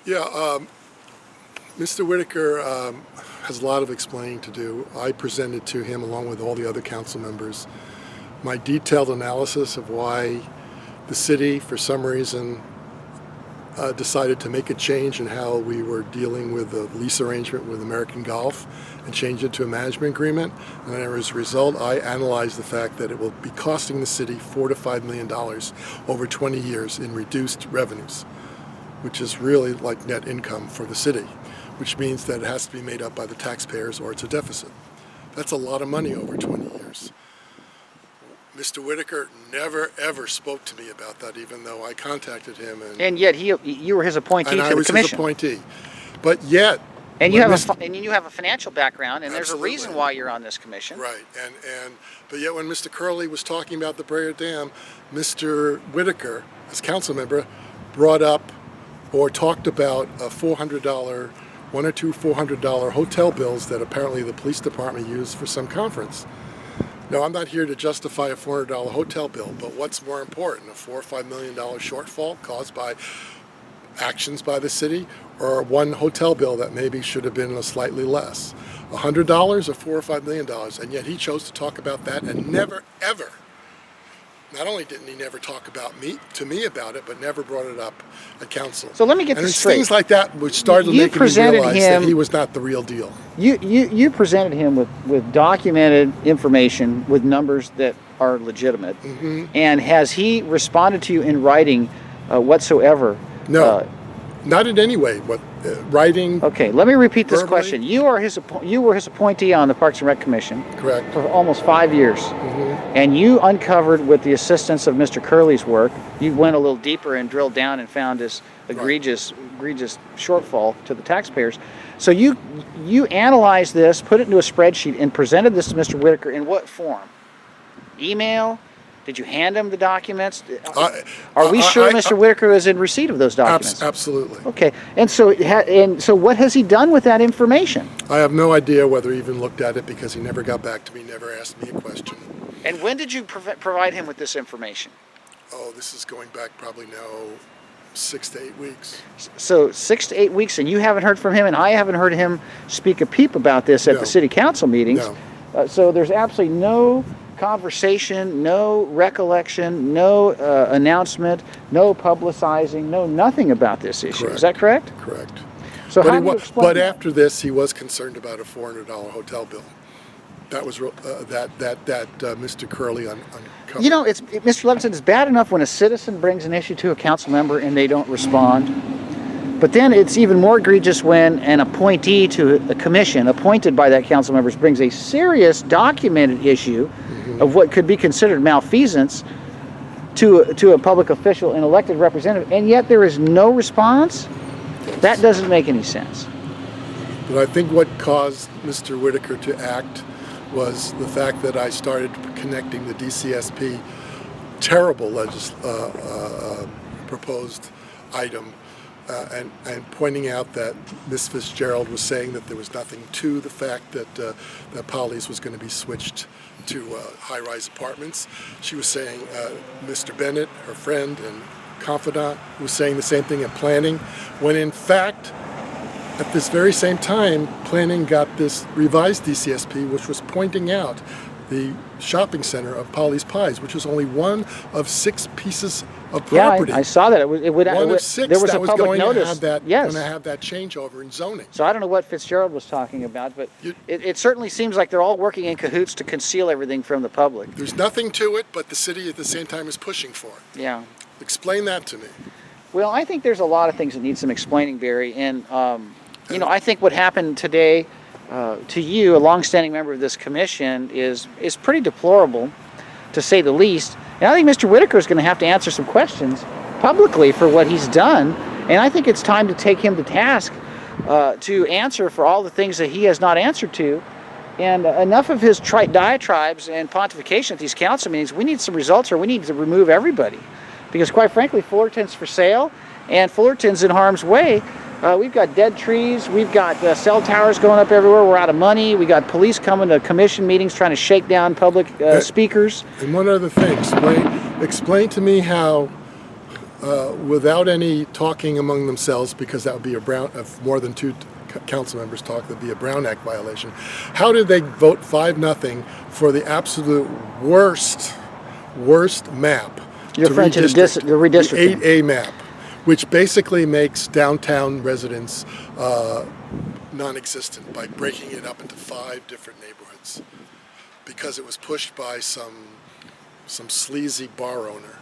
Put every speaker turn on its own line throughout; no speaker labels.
Yeah, Mr. Whitaker has a lot of explaining to do. I presented to him, along with all the other council members, my detailed analysis of why the city, for some reason, decided to make a change in how we were dealing with the lease arrangement with American Golf and change it to a management agreement. And as a result, I analyzed the fact that it will be costing the city $4 to $5 million over 20 years in reduced revenues, which is really like net income for the city, which means that it has to be made up by the taxpayers or it's a deficit. That's a lot of money over 20 years. Mr. Whitaker never ever spoke to me about that, even though I contacted him.
And yet you were his appointee to the commission.
And I was his appointee. But yet...
And you have a financial background, and
Absolutely.
There's a reason why you're on this commission.
Right, but yet when Mr. Curley was talking about the Brea Dam, Mr. Whitaker, as council member, brought up or talked about a $400, one or two $400 hotel bills that apparently the police department used for some conference. Now, I'm not here to justify a $400 hotel bill, but what's more important, a $4 or $5 million shortfall caused by actions by the city, or one hotel bill that maybe should have been a slightly less? $100 or $4 or $5 million, and yet he chose to talk about that and never, ever. Not only didn't he never talk about to me about it, but never brought it up at council.
So let me get this straight.
And it's things like that which started making me realize that he was not the real deal.
You presented him with documented information, with numbers that are legitimate. Mm-hmm. And has he responded to you in writing whatsoever?
No, not in any way. Writing.
Okay, let me repeat this
verbally.
question. You were his appointee on the Parks and Rec Commission.
Correct.
For almost 5 years. Mm-hmm. And you uncovered, with the assistance of Mr. Curley's work, you went a little deeper and drilled down and found this egregious shortfall to the taxpayers. So you analyzed this, put it into a spreadsheet, and presented this to Mr. Whitaker in what form? Email? Did you hand him the documents? Are we sure Mr. Whitaker is in receipt of those documents?
Absolutely.
Okay. And so what has he done with that information?
I have no idea whether he even looked at it, because he never got back to me, never asked me a question.
And when did you provide him with this information?
Oh, this is going back probably now 6 to 8 weeks.
So 6 to 8 weeks, and you haven't heard from him, and I haven't heard him speak a peep about this at the city council meetings.
No.
So there's absolutely no conversation, no recollection, no announcement, no publicizing, no nothing about this issue.
Correct.
Is that correct?
Correct.
So how do you explain
But
that?
after this, he was concerned about a $400 hotel bill. That was Mr. Curley uncovered.
You know, Mr. Levinson, it's bad enough when a citizen brings an issue to a council member and they don't respond. But then it's even more egregious when an appointee to a commission appointed by that council member brings a serious documented issue of what could be considered malfeasance to a public official, an elected representative, and yet there is no response. That doesn't make any sense.
But I think what caused Mr. Whitaker to act was the fact that I started connecting the DCSP terrible proposed item and pointing out that Ms. Fitzgerald was saying that there was nothing to the fact that Polly's was going to be switched to high-rise apartments. She was saying Mr. Bennett, her friend and confidant, was saying the same thing at planning, when in fact, at this very same time, planning got this revised DCSP, which was pointing out the shopping center of Polly's Pies, which was only one of 6 pieces of property.
Yeah, I saw that.
One of 6
there was
that
a
was
public
going
notice.
to have that,
Yes.
going to have that changeover in zoning.
So I don't know what Fitzgerald was talking about, but it certainly seems like they're all working in cahoots to conceal everything from the public.
There's nothing to it, but the city at the same time is pushing for it.
Yeah.
Explain that to me.
Well, I think there's a lot of things that need some explaining, Barry. And, I think what happened today to you, a longstanding member of this commission, is pretty deplorable, to say the least. And I think Mr. Whitaker is going to have to answer some questions publicly for what he's done. And I think it's time to take him to task to answer for all the things that he has not answered to. And enough of his diatribes and pontification at these council meetings. We need some results, or we need to remove everybody. Because quite frankly, Fullerton's for sale, and Fullerton's in harm's way. We've got dead trees, we've got cell towers going up everywhere, we're out of money, we got police coming to commission meetings trying to shake down public speakers.
And one other thing, explain to me how without any talking among themselves, because that would be if more than two council members talk, that'd be a Brown Act violation. How did they vote 5-0 for the absolute worst map?
You're referring to the redistricting.
The 8A map, which basically makes downtown residents non-existent by breaking it up into 5 different neighborhoods, because it was pushed by some sleazy bar owner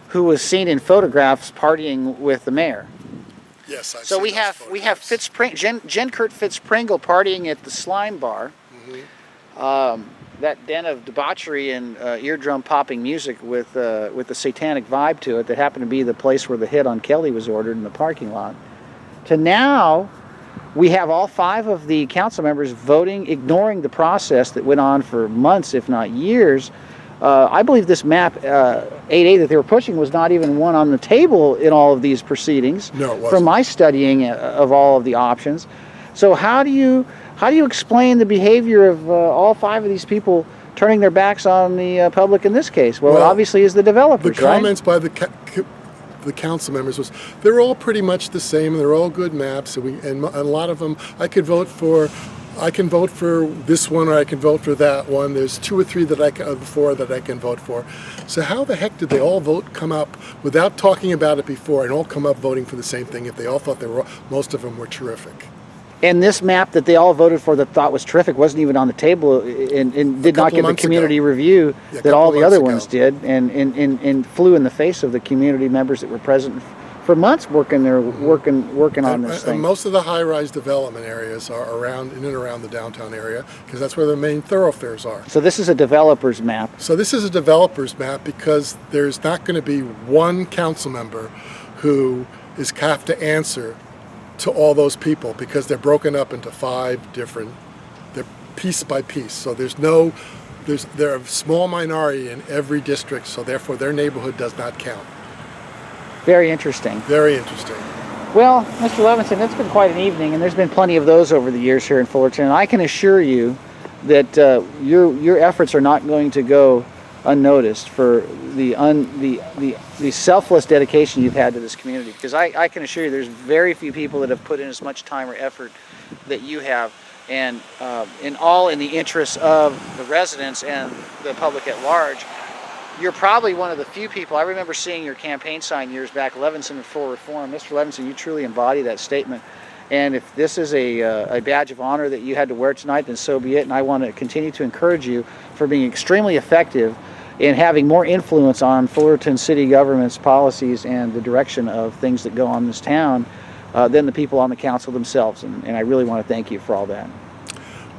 who was seen in photographs partying with the mayor.
Yes, I've
so
seen
we
those
have
photographs.
Jen Kurt Fitzpringle partying at the Slime Bar.
Mm-hmm.
That den of debauchery and eardrum popping music with a satanic vibe to it that happened to be the place where the hit on Kelly was ordered in the parking lot. To now, we have all 5 of the council members voting, ignoring the process that went on for months, if not years. I believe this map 8A that they were pushing was not even one on the table in all of these proceedings.
No, it wasn't.
From my studying of all of the options. So how do you explain the behavior of all 5 of these people turning their backs on the public in this case? Well, it obviously is the developers,
the comments by the council members was they're all pretty much the same. They're all good maps, and a lot of them I can vote for this one, or I can vote for that one. There's 2 or 3 that I can vote for. So how the heck did they all come up without talking about it before, and all come up voting for the same thing if they all thought most of them were terrific?
And this map that they all voted for that thought was terrific wasn't even on the table and did not get the community review that all the other ones did, and flew in the face of the community members that were present for months working on this thing.
And most of the high-rise development areas are in and around the downtown area, because that's where the main thoroughfares are.
So this is a developer's map.
So this is a developer's map because there's not going to be one council member who have to answer to all those people, because they're broken up into 5 different, they're piece by piece. So they're a small minority in every district, so therefore their neighborhood does not count.
Very interesting.
Very interesting.
Well, Mr. Levinson, it's been quite an evening, and there's been plenty of those over the years here in Fullerton. And I can assure you that your efforts are not going to go unnoticed for the selfless dedication you've had to this community. Because I can assure you, there's very few people that have put in as much time or effort that you have, and in the interests of the residents and the public at large. You're probably one of the few people. I remember seeing your campaign sign years back, Levinson and Full Reform. Mr. Levinson, you truly embody that statement. And if this is a badge of honor that you had to wear tonight, then so be it. And I want to continue to encourage you for being extremely effective in having more influence on Fullerton city government's policies and the direction of things that go on in this town than the people on the council themselves. And I really want to thank you for all that.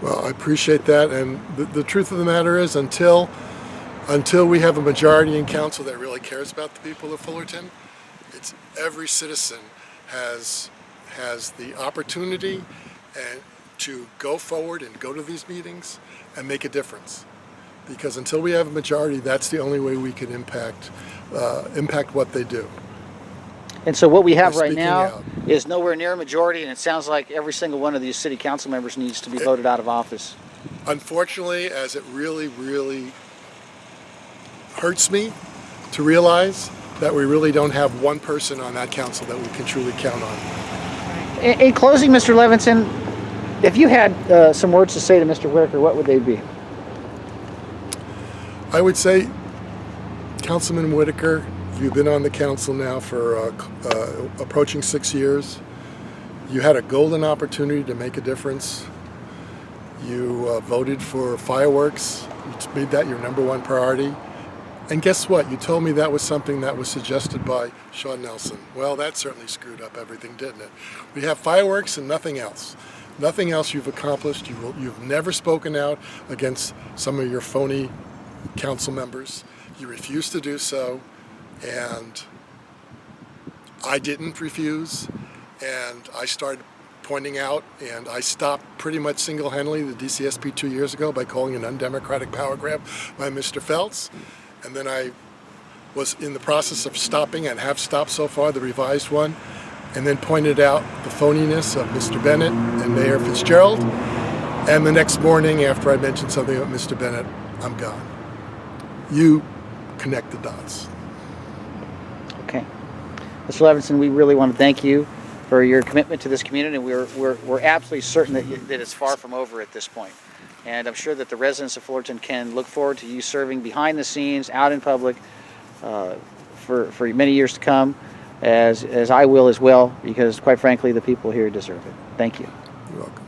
Well, I appreciate that. And the truth of the matter is, until we have a majority in council that really cares about the people of Fullerton, every citizen has the opportunity to go forward and go to these meetings and make a difference. Because until we have a majority, that's the only way we can impact what they do.
And so what we have right now is nowhere near a majority, and it sounds like every single one of these city council members needs to be voted out of office.
Unfortunately, as it really, really hurts me to realize that we really don't have one person on that council that we can truly count on.
In closing, Mr. Levinson, if you had some words to say to Mr. Whitaker, what would they be?
I would say, Councilman Whitaker, you've been on the council now for approaching 6 years. You had a golden opportunity to make a difference. You voted for fireworks. You made that your #1 priority. And guess what? You told me that was something that was suggested by Sean Nelson. Well, that certainly screwed up everything, didn't it? We have fireworks and nothing else. Nothing else you've accomplished. You've never spoken out against some of your phony council members. You refused to do so, and I didn't refuse, and I started pointing out, and I stopped pretty much single-handedly the DCSP 2 years ago by calling an undemocratic power grab by Mr. Feltz. And then I was in the process of stopping, and have stopped so far, the revised one, and then pointed out the phoniness of Mr. Bennett and Mayor Fitzgerald. And the next morning, after I mentioned something about Mr. Bennett, I'm gone. You connect the dots.
Mr. Levinson, we really want to thank you for your commitment to this community, and we're absolutely certain that it's far from over at this point. And I'm sure that the residents of Fullerton can look forward to you serving behind the scenes, out in public, for many years to come, as I will as well, because quite frankly, the people here deserve it. Thank you.
You're welcome.